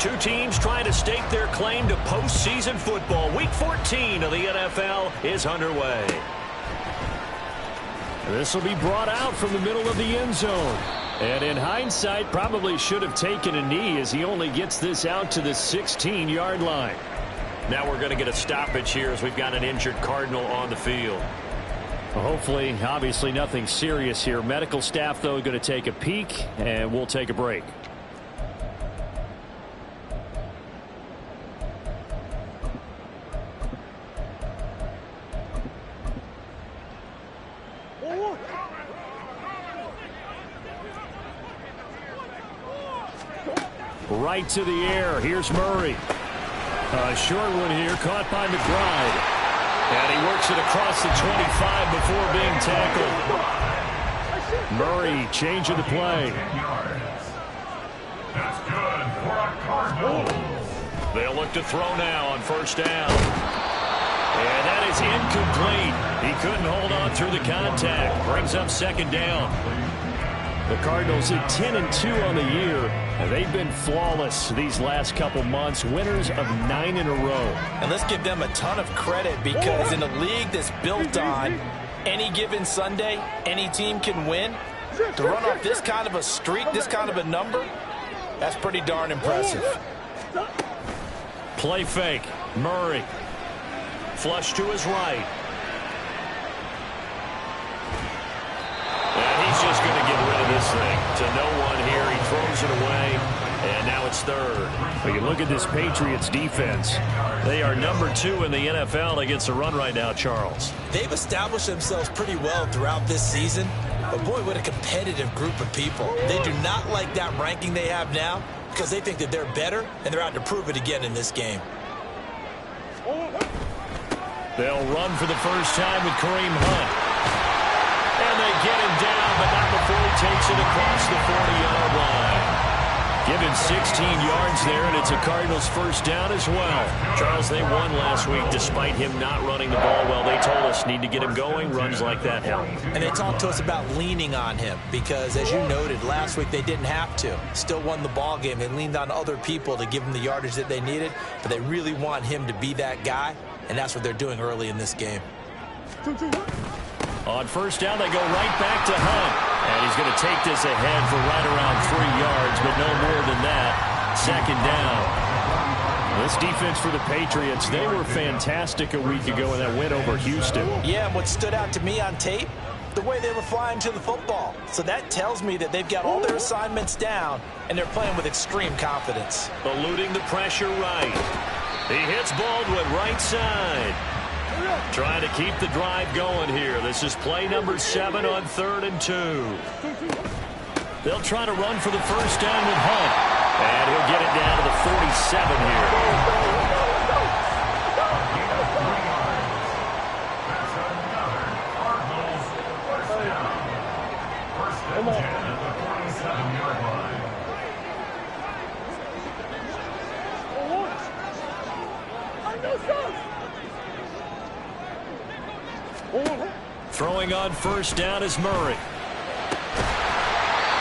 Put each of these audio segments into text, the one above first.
Two teams trying to stake their claim to postseason football. Week 14 of the NFL is underway. This will be brought out from the middle of the end zone. And in hindsight, probably should have taken a knee as he only gets this out to the 16-yard line. Now we're going to get a stoppage here as we've got an injured Cardinal on the field. Well, hopefully, obviously nothing serious here. Medical staff, though, going to take a peek, and we'll take a break. Right to the air. Here's Murray. A short one here, caught by McBride. And he works it across the 25 before being tackled. Murray changing the play. That's good for a Cardinal. They'll look to throw now on first down. And that is incomplete. He couldn't hold on through the contact. Brings up second down. The Cardinals at 10-2 on the year, and they've been flawless these last couple months, winners of 9 in a row. And let's give them a ton of credit because in a league that's built on any given Sunday, any team can win. To run off this kind of a streak, this kind of a number, that's pretty darn impressive. Play fake. Murray. Flush to his right. And he's just going to get rid of this thing to no one here. He throws it away, and now it's third. But you look at this Patriots defense. They are number 2 in the NFL against the run right now, Charles. They've established themselves pretty well throughout this season. But, boy, what a competitive group of people. They do not like that ranking they have now because they think that they're better, and they're out to prove it again in this game. They'll run for the first time with Kareem Hunt. And they get him down, but not before he takes it across the 40-yard line. Given 16 yards there, and it's a Cardinals first down as well. Charles, they won last week despite him not running the ball well. They told us need to get him going. Runs like that help. And they talked to us about leaning on him because, as you noted, last week they didn't have to. Still won the ball game. They leaned on other people to give them the yardage that they needed, but they really want him to be that guy, and that's what they're doing early in this game. On first down, they go right back to Hunt. And he's going to take this ahead for right around 3 yards, but no more than that. Second down. This defense for the Patriots, they were fantastic a week ago in that win over Houston. Yeah, and what stood out to me on tape, the way they were flying to the football. So that tells me that they've got all their assignments down, and they're playing with extreme confidence. Eluding the pressure right. He hits Baldwin right side. Trying to keep the drive going here. This is play number 7 on 3rd and 2. They'll try to run for the first down with Hunt. And he'll get it down to the 47 here. Throwing on first down is Murray.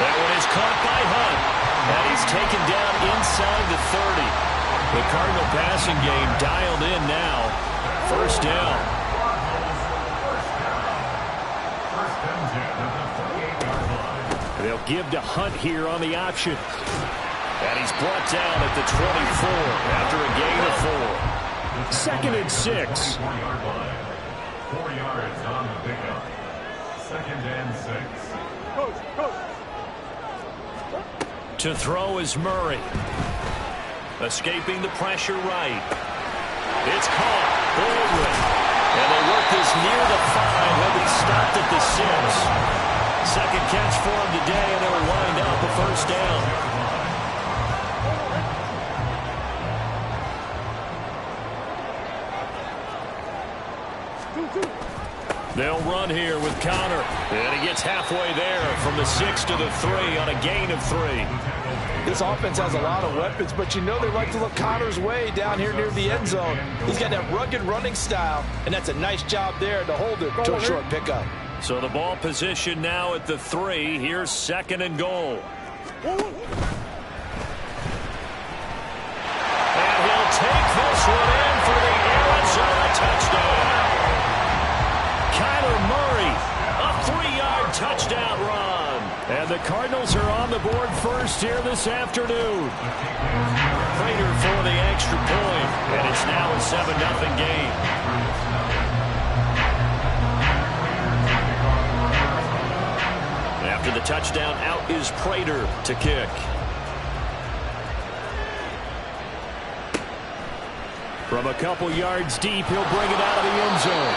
That one is caught by Hunt. And he's taken down inside the 30. The Cardinal passing game dialed in now. First down. They'll give to Hunt here on the option. And he's brought down at the 24 after a gain of 4. 2nd and 6. 4 yards on the pickup. 2nd and 6. To throw is Murray. Escaping the pressure right. It's caught. Baldwin. And they work this near the 5. He'll be stopped at the 6. Second catch for him today, and it'll wind up a first down. They'll run here with Connor. And he gets halfway there from the 6 to the 3 on a gain of 3. This offense has a lot of weapons, but you know they like to look Connor's way down here near the end zone. He's got that rugged running style, and that's a nice job there to hold it to a short pickup. So the ball position now at the 3. Here's 2nd and goal. this one in for the Arizona touchdown. Kyler Murray, a 3-yard touchdown run. And the Cardinals are on the board first here this afternoon. Prater for the extra point, and it's now a 7-0 game. After the touchdown, out is Prater to kick. From a couple yards deep, he'll bring it out of the end zone.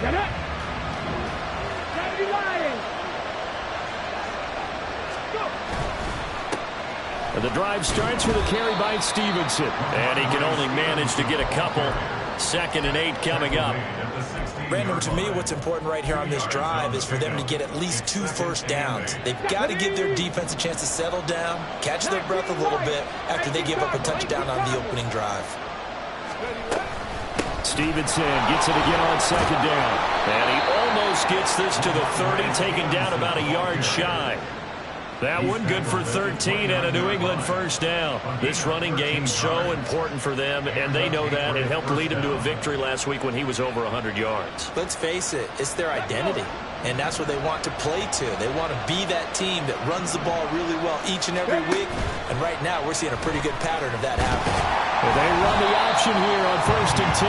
Get up! Lions! And the drive starts with a carry by Stevenson. And he can only manage to get a couple. 2nd and 8 coming up. Brandon, to me, what's important right here on this drive is for them to get at least 2 first downs. They've got to give their defense a chance to settle down, catch their breath a little bit after they give up a touchdown on the opening drive. Stevenson gets it again on 2nd down. And he almost gets this to the 30, taken down about a yard shy. That one good for 13 and a New England first down. This running game so important for them, and they know that. It helped lead him to a victory last week when he was over 100 yards. Let's face it, it's their identity, and that's what they want to play to. They want to be that team that runs the ball really well each and every week, and right now we're seeing a pretty good pattern of that happening. Well, they run the option here on 1st and 10,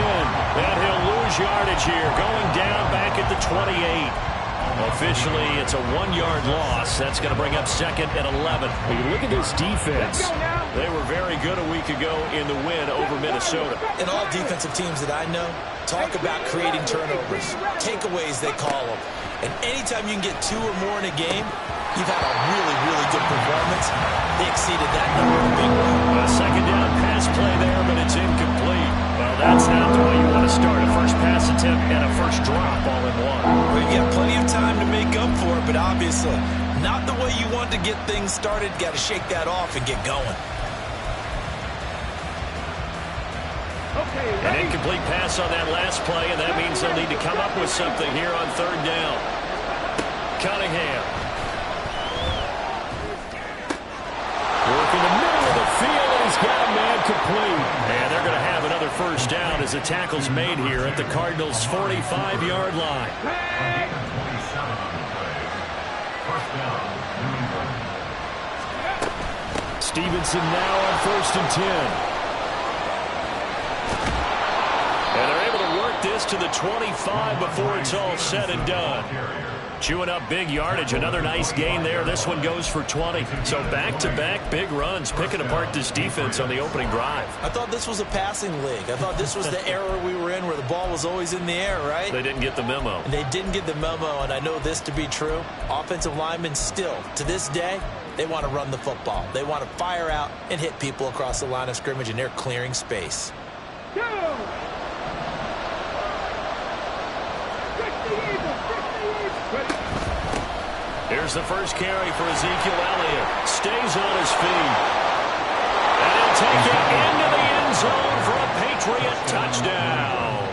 and he'll lose yardage here, going down back at the 28. Officially, it's a 1-yard loss. That's going to bring up 2nd and 11. When you look at this defense, they were very good a week ago in the win over Minnesota. And all defensive teams that I know talk about creating turnovers, takeaways they call them. And anytime you can get 2 or more in a game, you've had a really, really good performance. They exceeded that number in a big way. A 2nd down pass play there, but it's incomplete. Well, that's not the way you want to start. A first pass attempt and a first drop all in one. We've got plenty of time to make up for it, but obviously not the way you want to get things started. Got to shake that off and get going. An incomplete pass on that last play, and that means they'll need to come up with something here on 3rd down. Cunningham. Work in the middle of the field, and he's got a man complete. And they're going to have another first down as the tackle's made here at the Cardinals' 45-yard line. Stevenson now on 1st and 10. And they're able to work this to the 25 before it's all said and done. Chewing up big yardage. Another nice gain there. This one goes for 20. So back-to-back big runs, picking apart this defense on the opening drive. I thought this was a passing league. I thought this was the era we were in where the ball was always in the air, right? They didn't get the memo. And they didn't get the memo, and I know this to be true. Offensive linemen still, to this day, they want to run the football. They want to fire out and hit people across the line of scrimmage, and they're clearing space. Here's the first carry for Ezekiel Elliott. Stays on his feet. And he'll take it into the end zone for a Patriot touchdown.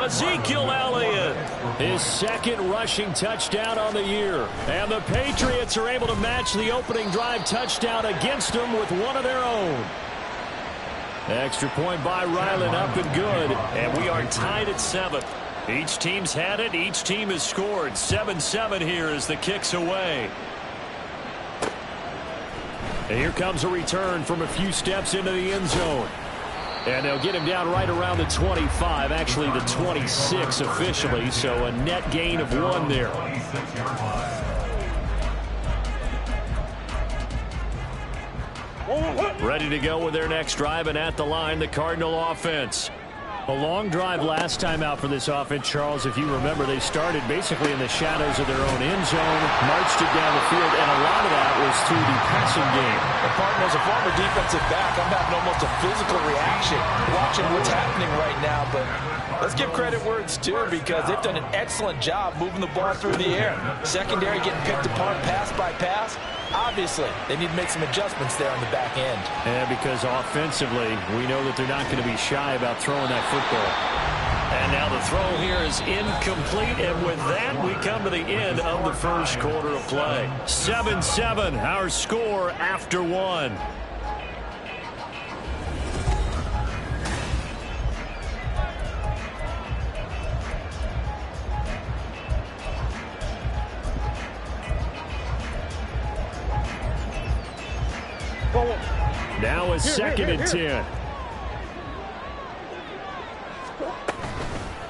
Ezekiel Elliott, his 2nd rushing touchdown on the year. And the Patriots are able to match the opening drive touchdown against them with one of their own. Extra point by Ryland, up and good. And we are tied at 7. Each team's had it. Each team has scored. 7-7 here as the kick's away. And here comes a return from a few steps into the end zone. And they'll get him down right around the 25, actually the 26 officially, so a net gain of 1 there. Ready to go with their next drive, and at the line, the Cardinal offense. A long drive last time out for this offense, Charles. If you remember, they started basically in the shadows of their own end zone, marched it down the field, and a lot of that was through the passing game. The Cardinals, a former defensive back, I'm having almost a physical reaction watching what's happening right now, but let's give credit where it's due because they've done an excellent job moving the ball through the air. Secondary getting picked apart pass by pass. Obviously, they need to make some adjustments there on the back end. Yeah, because offensively, we know that they're not going to be shy about throwing that football. And now the throw here is incomplete, and with that, we come to the end of the first quarter of play. 7-7, our score after one. Now a second and 10.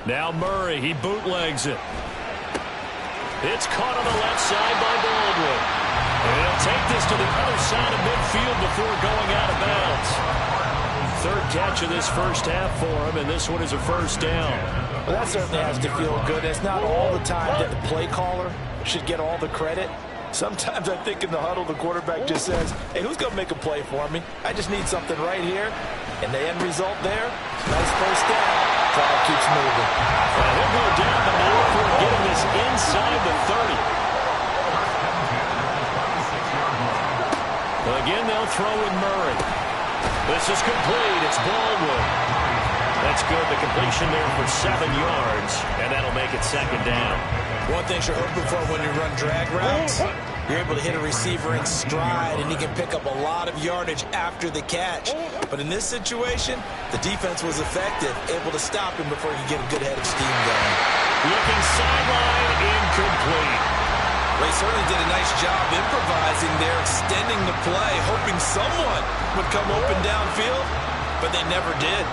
Now Murray, he bootlegs it. It's caught on the left side by Baldwin. And he'll take this to the other side of midfield before going out of bounds. Third catch of this first half for him, and this one is a first down. Well, that certainly has to feel good. It's not all the time that the play caller should get all the credit. Sometimes I think in the huddle, the quarterback just says, hey, who's going to make a play for me? I just need something right here. And the end result there, nice first down. Clock keeps moving. Well, he'll go down the middle for getting this inside the 30. Well, again, they'll throw with Murray. This is complete. It's Baldwin. That's good. The completion there for 7 yards, and that'll make it second down. One thing you're hoping for when you run drag routes, you're able to hit a receiver in stride, and he can pick up a lot of yardage after the catch. But in this situation, the defense was effective, able to stop him before he could get a good head of steam going. Looking sideline, incomplete. They certainly did a nice job improvising there, extending the play, hoping someone would come open downfield, but they never did.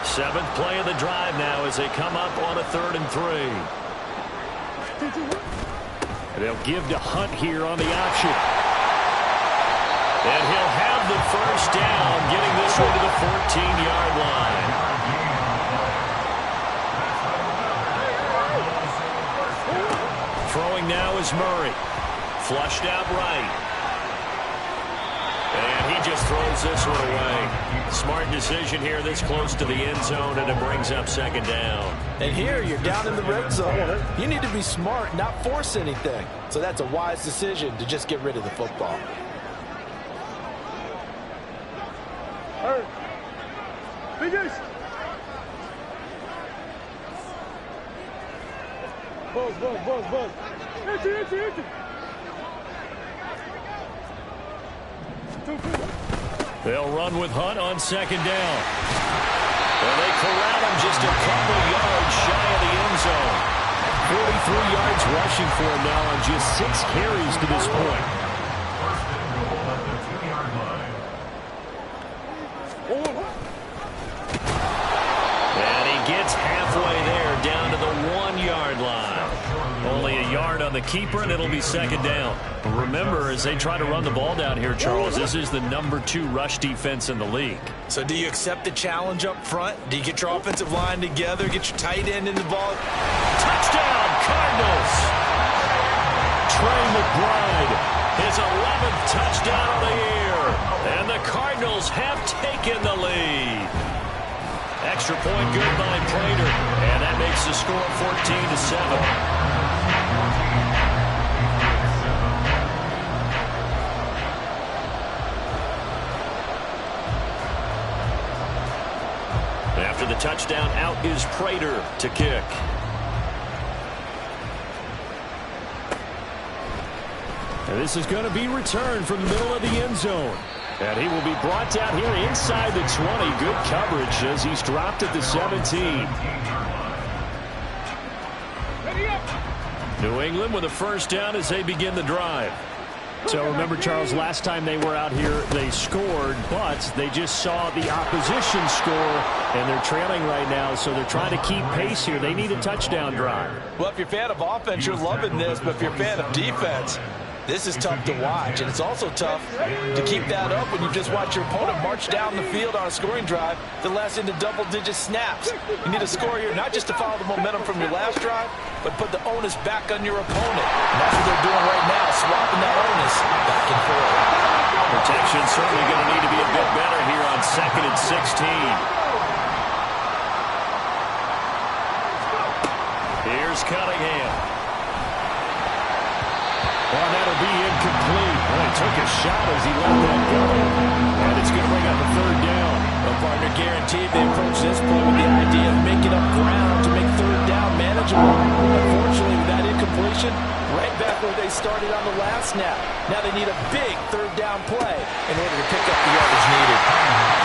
Seventh play of the drive now as they come up on a 3rd and 3. They'll give to Hunt here on the option. And he'll have the first down, getting this one to the 14-yard line. Throwing now is Murray. Flushed out right. And he just throws this one away. Smart decision here this close to the end zone, and it brings up second down. And here you're down in the red zone. You need to be smart, not force anything. So that's a wise decision to just get rid of the football. Finish. Buzz. Enter. They'll run with Hunt on second down. And they corral him just a couple yards shy of the end zone. 43 yards rushing for him now on just 6 carries to this point. And he gets halfway there, down to the 1-yard line. Only a yard on the keeper, and it'll be second down. Remember, as they try to run the ball down here, Charles, this is the #2 rush defense in the league. So do you accept the challenge up front? Do you get your offensive line together, get your tight end in the ball? Touchdown, Cardinals! Trey McBride, his 11th touchdown of the year. And the Cardinals have taken the lead. Extra point good by Prater. And that makes the score 14-7. After the touchdown, out is Prater to kick. And this is going to be returned from the middle of the end zone. And he will be brought down here inside the 20. Good coverage as he's dropped at the 17. New England with a first down as they begin the drive. So remember, Charles, last time they were out here, they scored, but they just saw the opposition score, and they're trailing right now, so they're trying to keep pace here. They need a touchdown drive. Well, if you're a fan of offense, you're loving this, but if you're a fan of defense, this is tough to watch, and it's also tough to keep that up when you just watch your opponent march down the field on a scoring drive that lasts into double-digit snaps. You need a score here, not just to follow the momentum from your last drive, but put the onus back on your opponent. And that's what they're doing right now, swapping that onus back and forth. Protection certainly going to need to be a bit better here on 2nd and 16. Here's Cunningham. Oh, that'll be incomplete. Boy, took a shot as he let that go. And it's going to bring up a third down. Well, partner, guaranteed they approach this play with the idea of making up ground to make third down manageable. Unfortunately, with that incompletion, right back where they started on the last snap. Now they need a big third down play in order to pick up the yardage needed.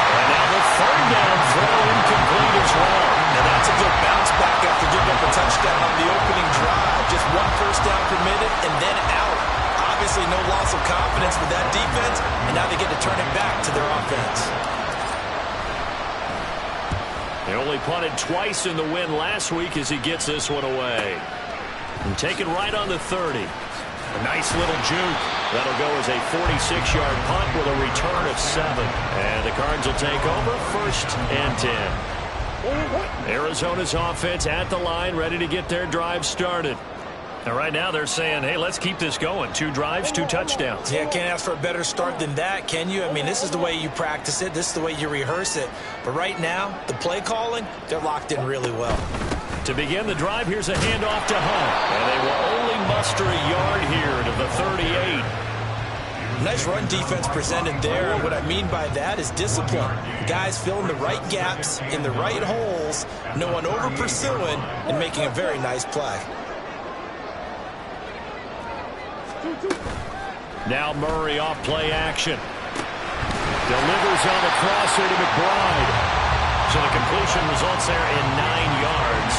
And now the third down throw incomplete as well. And that's a good bounce back after giving up a touchdown on the opening drive. Just one first down permitted and then out. Obviously no loss of confidence with that defense, and now they get to turn it back to their offense. They only punted twice in the win last week as he gets this one away. And taken right on the 30. A nice little juke. That'll go as a 46-yard punt with a return of 7. And the Cards will take over 1st and 10. Arizona's offense at the line, ready to get their drive started. And right now they're saying, hey, let's keep this going. 2 drives, 2 touchdowns. Yeah, can't ask for a better start than that, can you? I mean, this is the way you practice it. This is the way you rehearse it. But right now, the play calling, they're locked in really well. To begin the drive, here's a handoff to Hunt. And they will only muster a yard here to the 38. Nice run defense presented there. What I mean by that is discipline. Guys filling the right gaps in the right holes, no one over pursuing, and making a very nice play. Now Murray off play action. Delivers on the crosser to McBride. So the completion results there in 9 yards.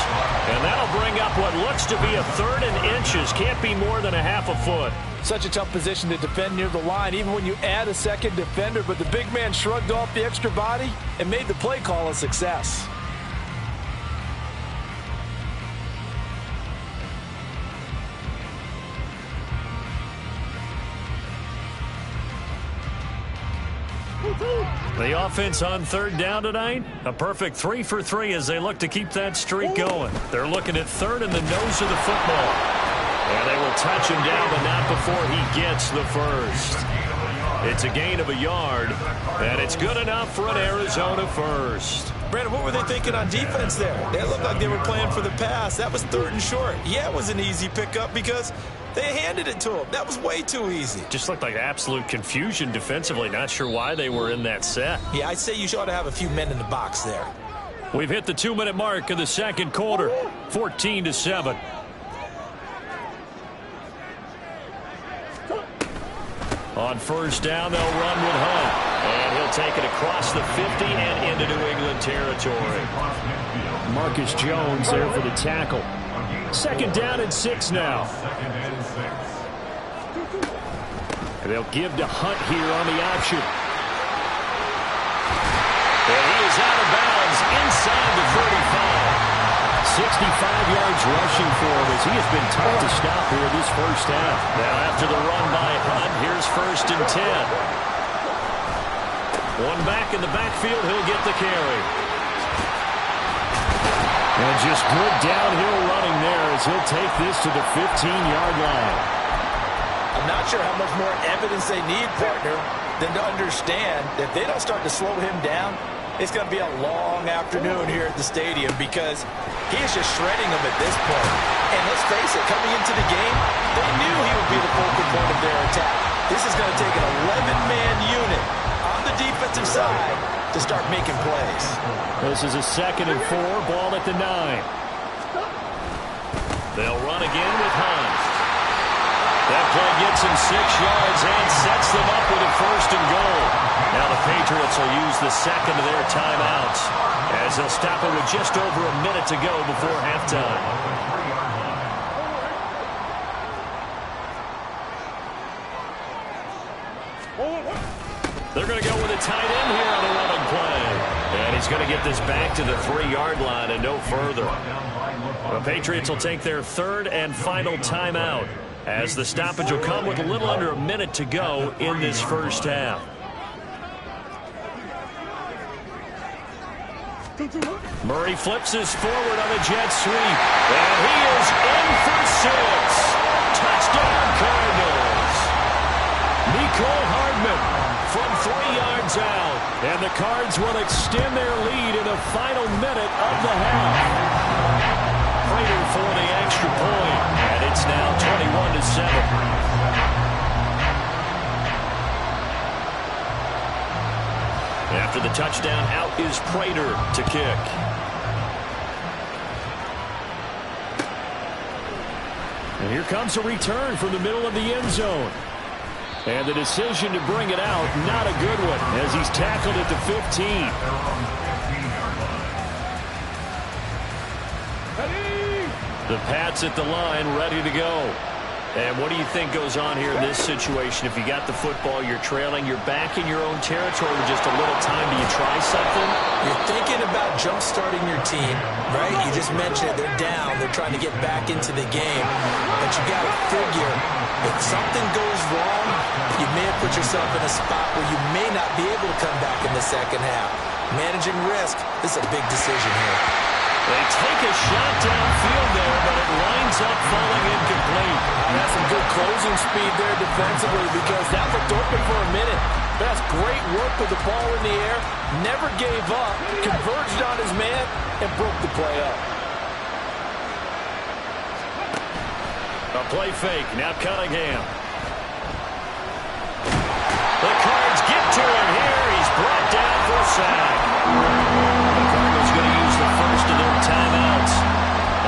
And that'll bring up what looks to be a 3rd and inches. Can't be more than a half a foot. Such a tough position to defend near the line, even when you add a second defender. But the big man shrugged off the extra body and made the play call a success. The offense on 3rd down tonight, a perfect 3 for 3 as they look to keep that streak going. They're looking at 3rd in the nose of the football. And they will touch him down, but not before he gets the first. It's a gain of a yard, and it's good enough for an Arizona first. Brandon, what were they thinking on defense there? They looked like they were playing for the pass. That was 3rd and short. Yeah, it was an easy pickup because they handed it to him. That was way too easy. Just looked like absolute confusion defensively. Not sure why they were in that set. Yeah, I'd say you ought to have a few men in the box there. We've hit the 2-minute mark of the second quarter. 14-7. On 1st down, they'll run with Hunt. And he'll take it across the 50 and into New England territory. Marcus Jones there for the tackle. 2nd down and 6 now. And they'll give to Hunt here on the option. And he is out of bounds inside the 35. 65 yards rushing for him as he has been tough to stop here this first half. Now after the run by Hunt, here's 1st and 10. One back in the backfield, he'll get the carry. And just good downhill running there as he'll take this to the 15-yard line. I'm not sure how much more evidence they need, partner, than to understand that if they don't start to slow him down, it's going to be a long afternoon here at the stadium because he is just shredding them at this point. And let's face it, coming into the game, they knew he would be the focal point of their attack. This is going to take an 11-man unit on the defensive side to start making plays. This is a 2nd and 4, ball at the 9. They'll run again with Hunt. That play gets him 6 yards and sets them up with a 1st and goal. Now the Patriots will use the 2nd of their timeouts as they'll stop it with just over a minute to go before halftime. They're going to go with a tight end here on the running play. And he's going to get this back to the 3-yard line and no further. The Patriots will take their 3rd and final timeout as the stoppage will come with a little under a minute to go in this first half. Murray flips this forward on a jet sweep. And he is in for 6. Touchdown Cardinals. Nicole Hardman from 3 yards out. And the Cards will extend their lead in the final minute of the half. Prater for the extra point. And it's now 21-7. After the touchdown, out is Prater to kick. And here comes a return from the middle of the end zone. And the decision to bring it out, not a good one, as he's tackled at the 15. The Pats at the line, ready to go. And what do you think goes on here in this situation? If you got the football, you're trailing, you're back in your own territory with just a little time. Do you try something? You're thinking about jump-starting your team, right? You just mentioned it. They're down. They're trying to get back into the game. But you got to figure, if something goes wrong, you may have put yourself in a spot where you may not be able to come back in the second half. Managing risk, this is a big decision here. They take a shot downfield there, but it lines up falling incomplete. That's some good closing speed there defensively, because that looked open for a minute. That's great work with the ball in the air. Never gave up, converged on his man, and broke the play up. A play fake, now Cunningham. The Cards get to him here. He's brought down for a sack. The Cardinals going to use the first of their timeouts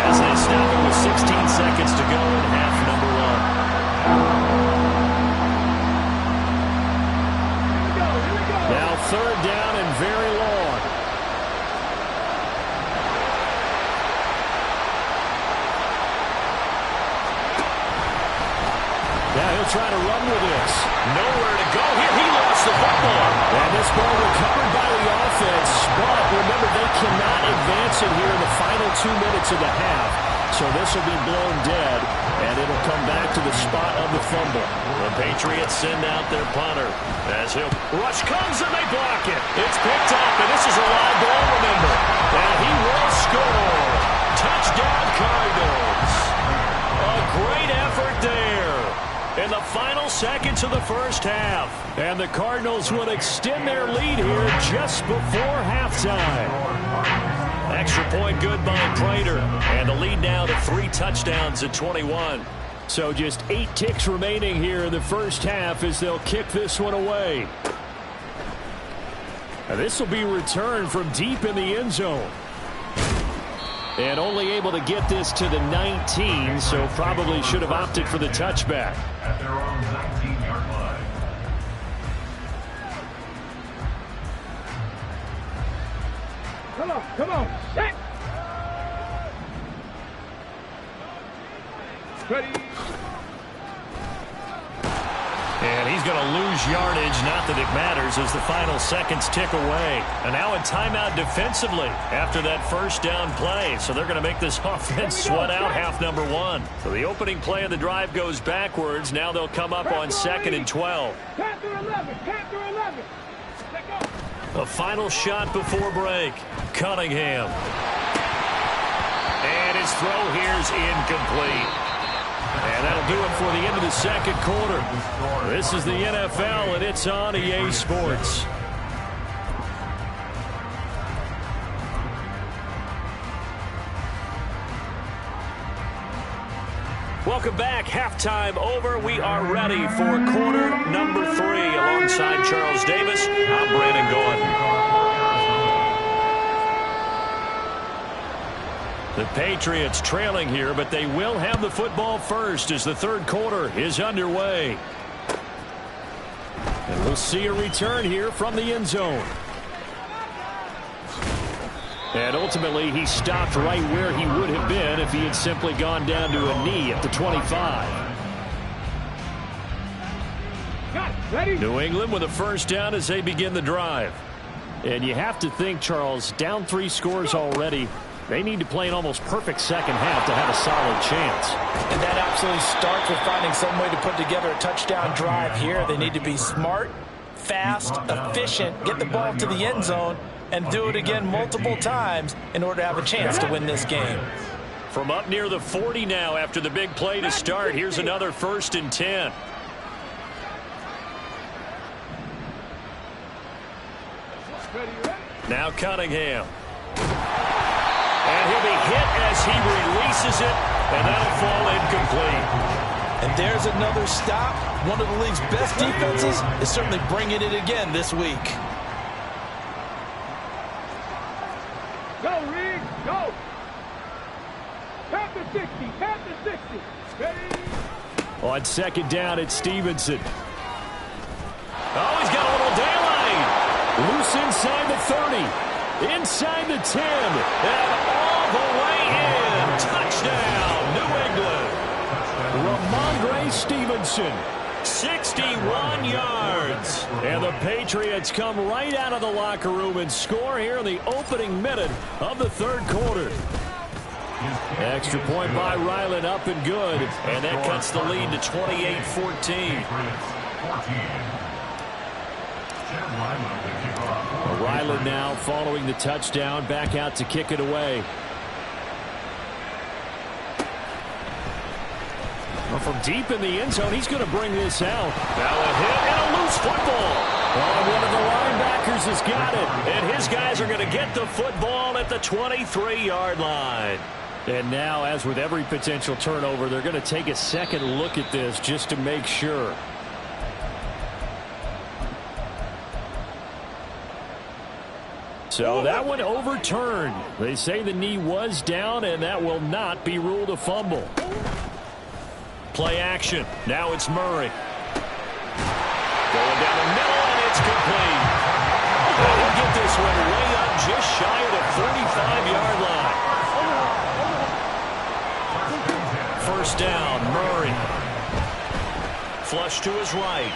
as they stop it with 16 seconds to go in half number one. Now third down and very long. Now he'll try to run with this. Nowhere to go here. He lost the football. And this ball recovered by the offense. But remember, they cannot advance it here in the final 2 minutes of the half. So this will be blown dead, and it'll come back to the spot of the fumble. The Patriots send out their punter. As he'll rush comes, and they block it. It's picked up, and this is a live ball, remember. And he will score. Touchdown, Cardinals. A great effort there. In the final seconds of the first half. And the Cardinals will extend their lead here just before halftime. Extra point good by Prater. And the lead now to 3 touchdowns at 21. So just 8 ticks remaining here in the first half as they'll kick this one away. Now this will be returned from deep in the end zone. And only able to get this to the 19, so probably should have opted for the touchback. At their own 19-yard line. Come on. Set. Ready. And he's going to lose yardage, not that it matters, as the final seconds tick away. And now in timeout defensively after that first down play. So they're going to make this offense sweat out half number one. So the opening play of the drive goes backwards. Now they'll come up on 2nd and 12. Count through 11. Count through 11. Let go. A final shot before break. Cunningham. And his throw here's incomplete. And that'll do it for the end of the second quarter. This is the NFL, and it's on EA Sports. Welcome back. Halftime over. We are ready for quarter number 3. Alongside Charles Davis, I'm Brandon Gaudin. The Patriots trailing here, but they will have the football first as the third quarter is underway. And we'll see a return here from the end zone. And ultimately, he stopped right where he would have been if he had simply gone down to a knee at the 25. Ready? New England with a first down as they begin the drive. And you have to think, Charles, down 3 scores already. They need to play an almost perfect second half to have a solid chance. And that absolutely starts with finding some way to put together a touchdown drive here. They need to be smart, fast, efficient, get the ball to the end zone, and do it again multiple times in order to have a chance to win this game. From up near the 40 now after the big play to start, here's another 1st and 10. Now Cunningham. And he'll be hit as he releases it, and that'll fall incomplete. And there's another stop. One of the league's best defenses is certainly bringing it again this week. Go, Reed. Go. Tap the 60. Tap the 60. Ready? On second down, it's Stevenson. Oh, he's got a little daylight. Loose inside the 30. Inside the 10. And all the way in. Touchdown, New England. Ramondre Stevenson. 61 yards. And the Patriots come right out of the locker room and score here in the opening minute of the third quarter. Extra point by Ryland, up and good. And that cuts the lead to 28-14. Ryland now following the touchdown, back out to kick it away. Well, from deep in the end zone, he's going to bring this out. Now a hit and a loose football. Oh, one of the linebackers has got it. And his guys are going to get the football at the 23-yard line. And now, as with every potential turnover, they're going to take a second look at this just to make sure. So that one overturned. They say the knee was down, and that will not be ruled a fumble. Play action. Now it's Murray. Going down the middle, and it's complete. And he'll get this one way up just shy of the 35-yard line. First down, Murray. Flush to his right.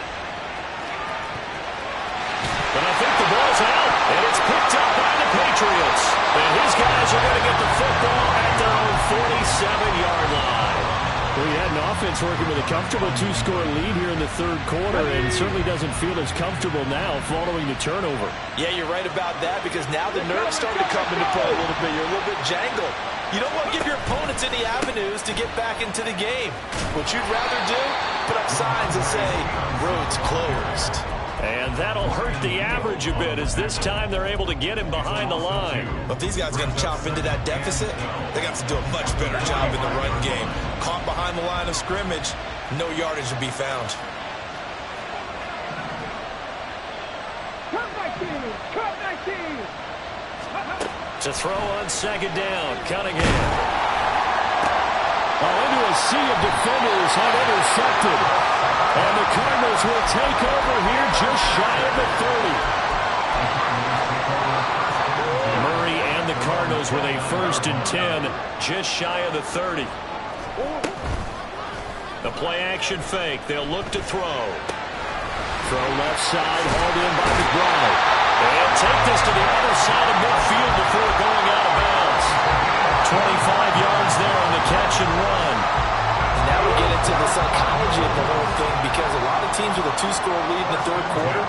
But I think the ball's out, and it's picked up by the Patriots. And his guys are going to get the football at their own 47-yard line. Well, he had an offense working with a comfortable two-score lead here in the third quarter, and certainly doesn't feel as comfortable now following the turnover. Yeah, you're right about that, because now the nerves starting to come into play a little bit. You're a little bit jangled. You don't want to give your opponents any avenues to get back into the game. What you'd rather do, put up signs that say, roads closed. And that'll hurt the average a bit, as this time they're able to get him behind the line. But if these guys are going to chop into that deficit, they got to do a much better job in the run game. Caught behind the line of scrimmage, no yardage to be found. Cut 19. Cut 19. To throw on second down, Cunningham. Into a sea of defenders, unintercepted. And the Cardinals will take over here just shy of the 30. Murray and the Cardinals with a 1st and 10, just shy of the 30. The play-action fake. They'll look to throw. Throw left side, hauled in by McBride. And take this to the other side of midfield before going out of bounds. 25 yards there on the catch and run. Now we get into the psychology of the whole thing, because a lot of teams with a two-score lead in the third quarter,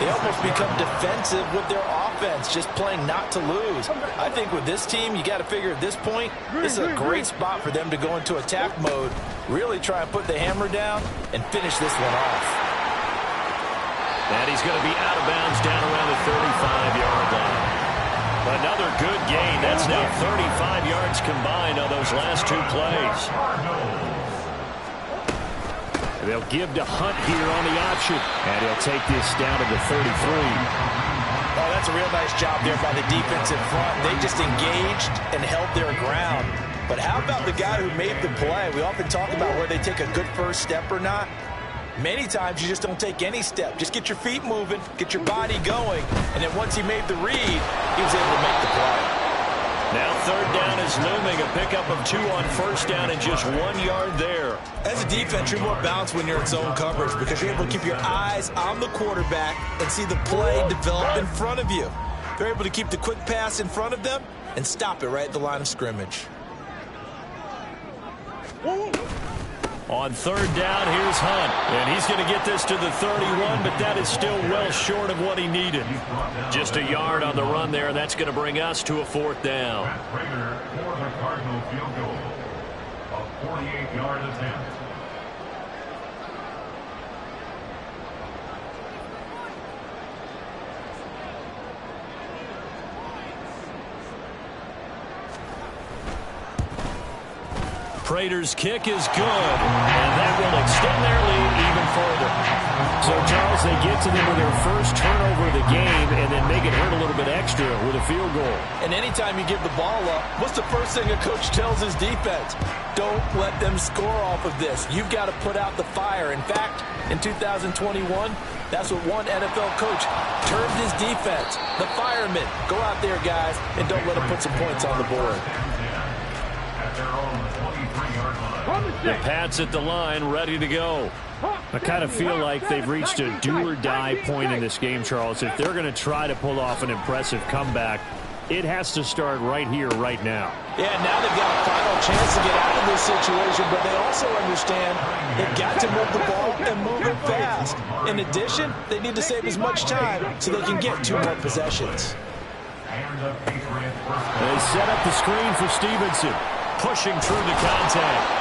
they almost become defensive with their offense, just playing not to lose. I think with this team, you got to figure at this point, this is a great spot for them to go into attack mode, really try and put the hammer down and finish this one off. And he's going to be out of bounds down around the 35-yard line. Another good gain. That's now 35 yards combined on those last two plays. They'll give to Hunt here on the option. And he'll take this down to the 33. Oh, that's a real nice job there by the defensive front. They just engaged and held their ground. But how about the guy who made the play? We often talk about where they take a good first step or not. Many times you just don't take any step. Just get your feet moving, get your body going, and then once he made the read, he was able to make the play. Now third down is looming, a pickup of 2 on first down and just 1 yard there. As a defense, you're more balanced when you're in zone coverage, because you're able to keep your eyes on the quarterback and see the play develop in front of you. They're able to keep the quick pass in front of them and stop it right at the line of scrimmage. On third down, here's Hunt. And he's going to get this to the 31, but that is still well short of what he needed. Just a yard on the run there, and that's going to bring us to a 4th down. Prater for the Cardinal field goal. A 48-yard attempt. Prater's kick is good, and that will extend their lead even further. So, Charles, they get to them with their first turnover of the game and then make it hurt a little bit extra with a field goal. And anytime you give the ball up, what's the first thing a coach tells his defense? Don't let them score off of this. You've got to put out the fire. In fact, in 2021, that's what one NFL coach termed his defense. The firemen. Go out there, guys, and don't let them put some points on the board. The Pats at the line, ready to go. I kind of feel like they've reached a do-or-die point in this game, Charles. If they're going to try to pull off an impressive comeback, it has to start right here, right now. Yeah, now they've got a final chance to get out of this situation, but they also understand they've got to move the ball and move it fast. In addition, they need to save as much time so they can get 2 more possessions. They set up the screen for Stevenson. Pushing through the contact.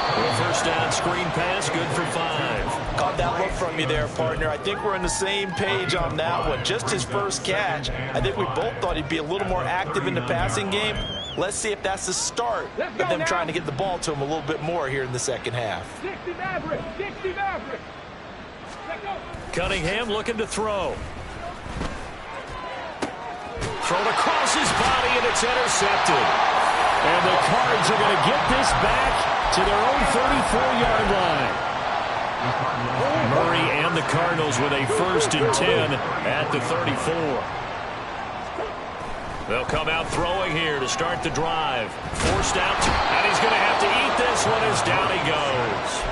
A first down screen pass, good for 5. Caught that look from you there, partner. I think we're on the same page on that one. Just his first catch. I think we both thought he'd be a little more active in the passing game. Let's see if that's the start of them trying to get the ball to him a little bit more here in the second half. 60 Maverick, 60 Maverick. Cunningham looking to throw. Thrown across his body, and it's intercepted. And the Cards are going to get this back to their own 34-yard line. Murray and the Cardinals with a 1st and 10 at the 34. They'll come out throwing here to start the drive. Forced out, and he's going to have to eat this one as down he goes.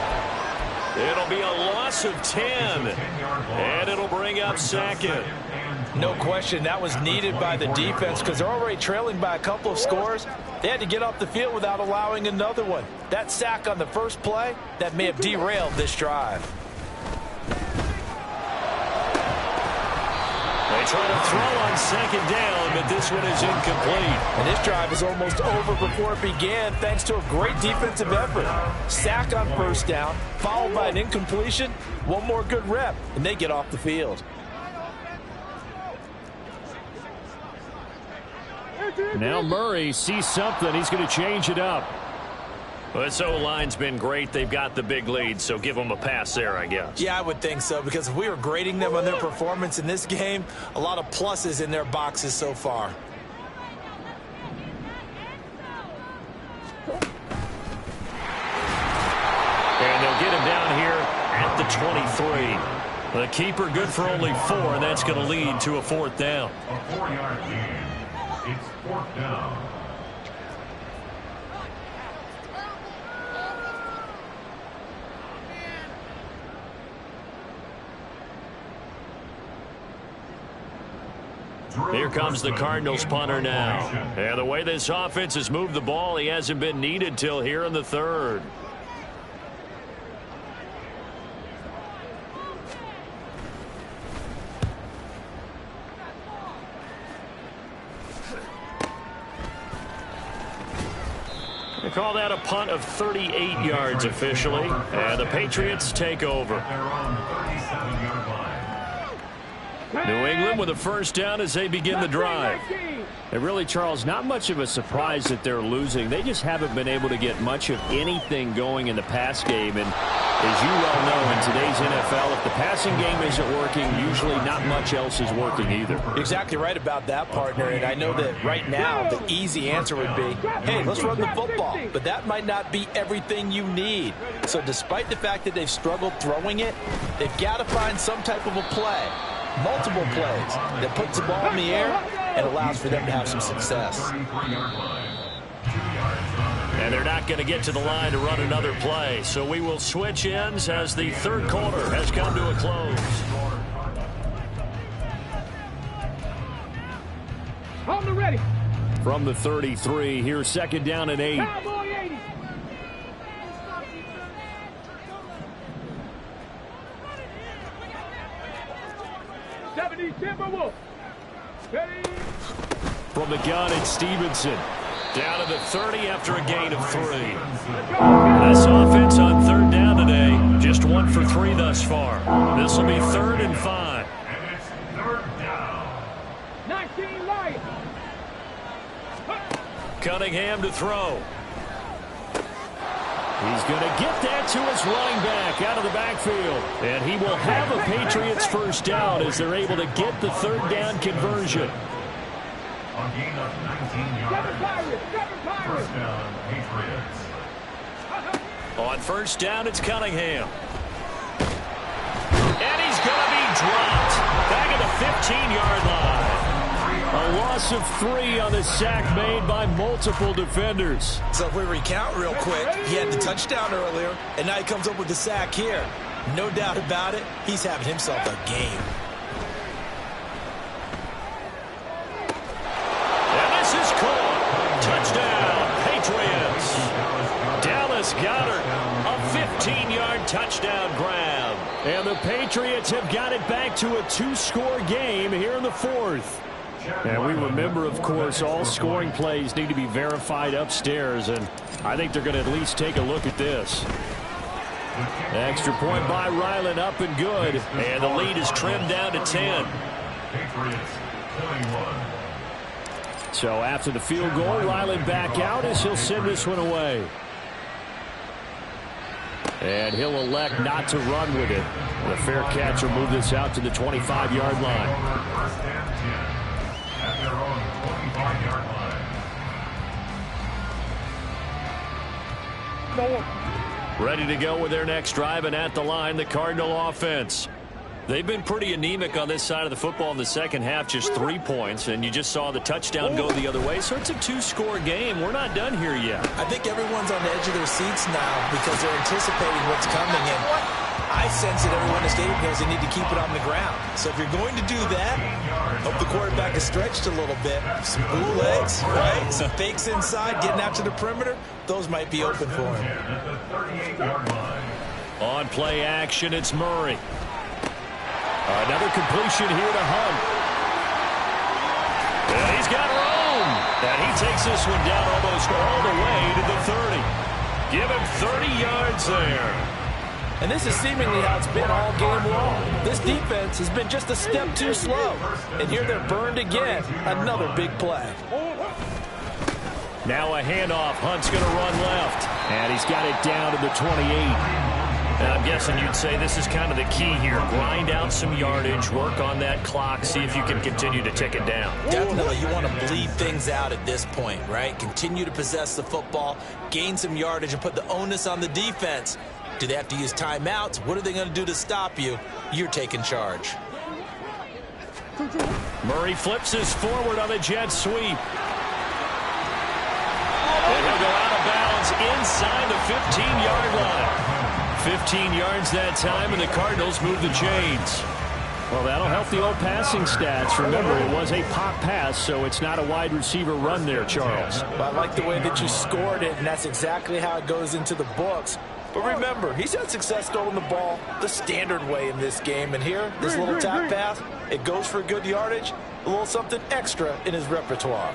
It'll be a loss of 10, and it'll bring up 2nd. No question, that was needed by the defense because they're already trailing by a couple of scores. They had to get off the field without allowing another one. That sack on the first play, that may have derailed this drive. They try to throw on 2nd down, but this one is incomplete. And this drive is almost over before it began thanks to a great defensive effort. Sack on 1st down, followed by an incompletion. One more good rep, and they get off the field. Now Murray sees something. He's going to change it up. Well, this O-line's been great. They've got the big lead, so give them a pass there, I guess. Yeah, I would think so, because if we were grading them on their performance in this game, a lot of pluses in their boxes so far. And they'll get him down here at the 23. The keeper good for only 4, and that's going to lead to a 4th down. A 4-yard gain. It's 4th down. Here comes the Cardinals punter now. And the way this offense has moved the ball, he hasn't been needed till here in the 3rd. They call that a punt of 38 yards officially. And the Patriots take over. New England with a 1st down as they begin the drive. And really, Charles, not much of a surprise that they're losing. They just haven't been able to get much of anything going in the pass game. And as you well know, in today's NFL, if the passing game isn't working, usually not much else is working either. Exactly right about that, partner. And I know that right now the easy answer would be, hey, let's run the football. But that might not be everything you need. So despite the fact that they've struggled throwing it, they've got to find some type of a play. Multiple plays that puts the ball in the air and allows for them to have some success. And they're not going to get to the line to run another play. So we will switch ends as the 3rd quarter has come to a close. On the ready. From the 33, here's 2nd down and 8. Cowboy 80. Timberwolf. From the gun, it's Stevenson. Down to the 30 after a gain of 3. This offense on 3rd down today, just 1 for 3 thus far. This will be 3rd and 5. And it's 3rd down. 19 Lions. Cunningham to throw. He's going to get that to his running back out of the backfield. And he will have a Patriots first down as they're able to get the third down conversion. On gain of 19 yards. First down, Patriots. On first down, it's Cunningham. And he's going to be dropped back at the 15-yard line. A loss of 3 on the sack made by multiple defenders. So if we recount real quick, he had the touchdown earlier, and now he comes up with the sack here. No doubt about it, he's having himself a game. And this is caught. Touchdown, Patriots. Dallas Goedert, a 15-yard touchdown grab. And the Patriots have got it back to a 2-score game here in the 4th. And we remember, of course, all scoring plays need to be verified upstairs, and I think they're going to at least take a look at this. Extra point by Ryland, up and good. And the lead is trimmed down to 10. So after the field goal, Ryland back out as he'll send this one away. And he'll elect not to run with it. The fair catch will move this out to the 25-yard line. At their own 25-yard line. Ready to go with their next drive, and at the line, the Cardinal offense. They've been pretty anemic on this side of the football in the second half, just 3 points, and you just saw the touchdown go the other way. So it's a 2-score game. We're not done here yet. I think everyone's on the edge of their seats now because they're anticipating what's coming, and I sense that everyone in the stadium knows they need to keep it on the ground. So if you're going to do that, hope the quarterback is stretched a little bit. Some bootlegs, right? Some fakes inside, getting out to the perimeter. Those might be open for him. On play action, it's Murray. Another completion here to Hunt. And he's got room. And he takes this one down almost all the way to the 30. Give him 30 yards there. And this is seemingly how it's been all game long. This defense has been just a step too slow. And here they're burned again. Another big play. Now a handoff. Hunt's going to run left. And he's got it down to the 28. And I'm guessing you'd say this is kind of the key here. Grind out some yardage, work on that clock, see if you can continue to tick it down. Definitely, you want to bleed things out at this point, right? Continue to possess the football, gain some yardage, and put the onus on the defense. Do they have to use timeouts? What are they going to do to stop you? You're taking charge. Murray flips his forward on the jet sweep. And he'll go out of bounds inside the 15-yard line. 15 yards that time, and the Cardinals move the chains. Well, that'll help the old passing stats. Remember, it was a pop pass, so it's not a wide receiver run there, Charles. But I like the way that you scored it, and that's exactly how it goes into the books. But remember, he's had success throwing the ball the standard way in this game. And here, this little tap pass, it goes for good yardage, a little something extra in his repertoire.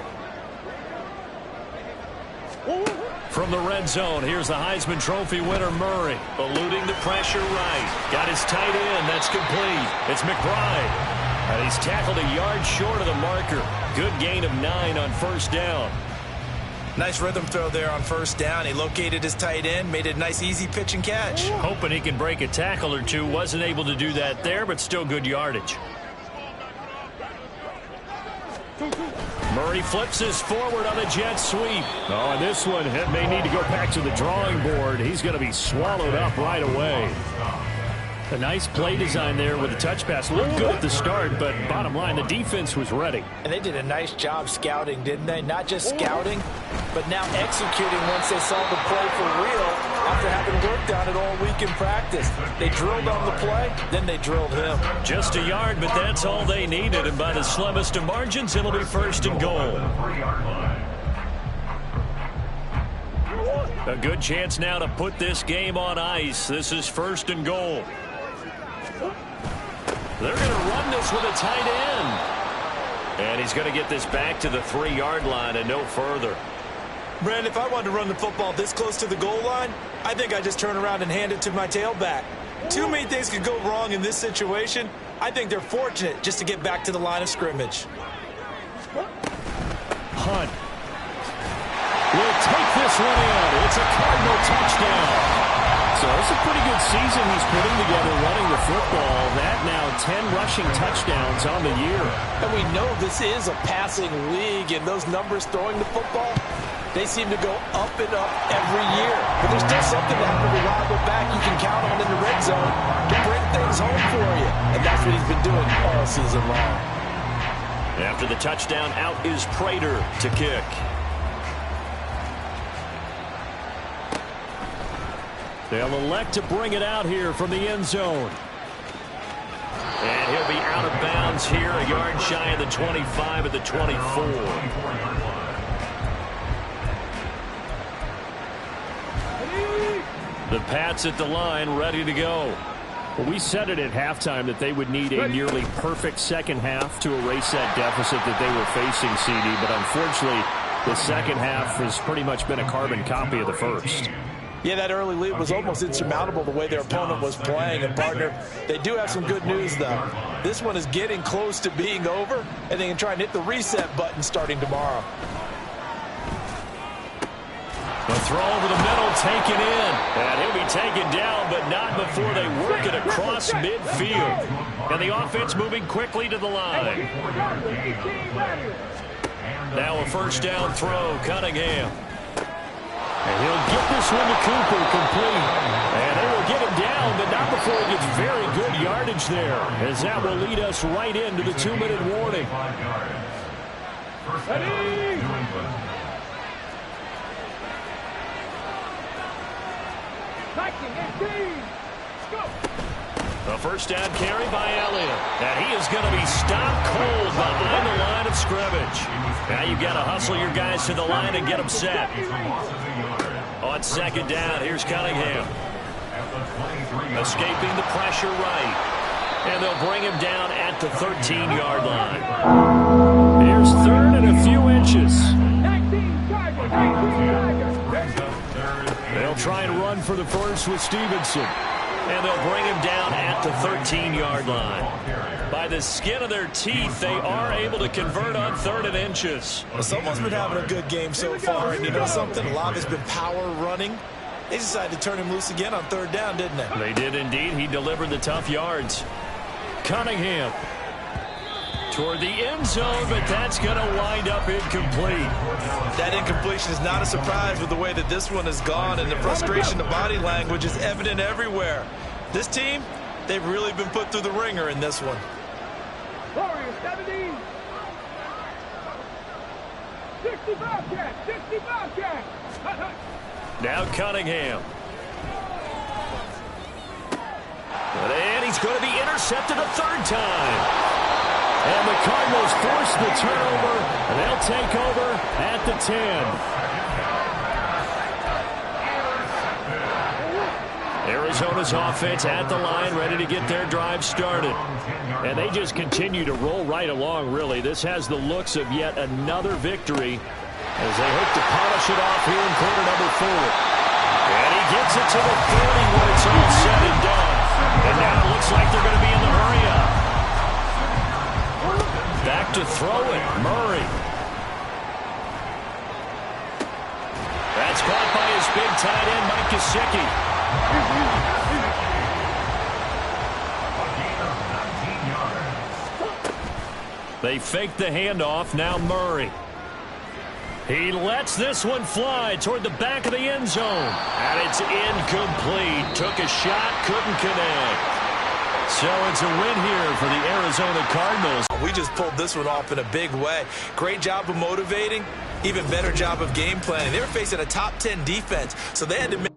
From the red zone, here's the Heisman Trophy winner, Murray. Eluding the pressure right. Got his tight end. That's complete. It's McBride. And he's tackled a yard short of the marker. Good gain of 9 on first down. Nice rhythm throw there on first down. He located his tight end, made it a nice, easy pitch and catch. Hoping he can break a tackle or two. Wasn't able to do that there, but still good yardage. Murray flips his forward on a jet sweep. Oh, and this one may need to go back to the drawing board. He's going to be swallowed up right away. A nice play design there with the touch pass. Looked good at the start, but bottom line, the defense was ready. And they did a nice job scouting, didn't they? Not just scouting, but now executing once they saw the play for real after having worked on it all week in practice. They drilled on the play, then they drilled him. Just a yard, but that's all they needed. And by the slimmest of margins, it'll be first and goal. A good chance now to put this game on ice. This is first and goal. They're going to run this with a tight end. And he's going to get this back to the 3-yard line and no further. Brandon, if I wanted to run the football this close to the goal line, I think I just turn around and hand it to my tailback. Too many things could go wrong in this situation. I think they're fortunate just to get back to the line of scrimmage. Hunt will take this one in. It's a Cardinal touchdown. So it's a pretty good season he's putting together running the football. That now 10 rushing touchdowns on the year. And we know this is a passing league, and those numbers throwing the football, they seem to go up and up every year. But there's still something to have a reliable back you can count on in the red zone to bring things home for you. And that's what he's been doing all season long. After the touchdown, out is Prater to kick. They'll elect to bring it out here from the end zone. And he'll be out of bounds here, a yard shy of the 25 at the 24. The Pats at the line, ready to go. Well, we said it at halftime that they would need a nearly perfect second half to erase that deficit that they were facing, CD. But unfortunately, the second half has pretty much been a carbon copy of the first. Yeah, that early lead was almost insurmountable the way their opponent was playing. And, partner, they do have some good news, though. This one is getting close to being over, and they can try and hit the reset button starting tomorrow. The throw over the middle, taken in. And he'll be taken down, but not before they work it across midfield. And the offense moving quickly to the line. Now a first down throw, Cunningham. And he'll get this one to Cooper, complete. And they will get him down, but not before he gets very good yardage there, as that will lead us right into the 2-minute warning. A first down carry by Elliott. And he is going to be stopped cold behind the line of scrimmage. Now you've got to hustle your guys to the line and get them set. On second down, here's Cunningham. Escaping the pressure right. And they'll bring him down at the 13-yard line. Here's third and a few inches. They'll try and run for the first with Stevenson. And they'll bring him down at the 13-yard line. By the skin of their teeth, they are able to convert on 3rd and inches. Well, someone's been having a good game so far, and you know something? A lot has been power running. They decided to turn him loose again on 3rd down, didn't they? They did indeed. He delivered the tough yards. Cunningham toward the end zone, but that's going to wind up incomplete. That incompletion is not a surprise with the way that this one has gone, and the frustration, the body language is evident everywhere. This team, they've really been put through the ringer in this one. Warriors 70. 65 catch, 65 catch. Now Cunningham. And he's going to be intercepted a 3rd time. And the Cardinals force the turnover, and they'll take over at the 10. Arizona's offense at the line, ready to get their drive started. And they just continue to roll right along, really. This has the looks of yet another victory as they hope to polish it off here in quarter number 4. And he gets it to the 30 when it's all said and done. And now it looks like they're going to be in the hurry-up. Back to throw it, Murray. That's caught by his big tight end, Mike Gesicki. They fake the handoff, now Murray. He lets this one fly toward the back of the end zone. And it's incomplete. Took a shot, couldn't connect. So it's a win here for the Arizona Cardinals. We just pulled this one off in a big way. Great job of motivating, even better job of game planning. They were facing a top 10 defense, so they had to make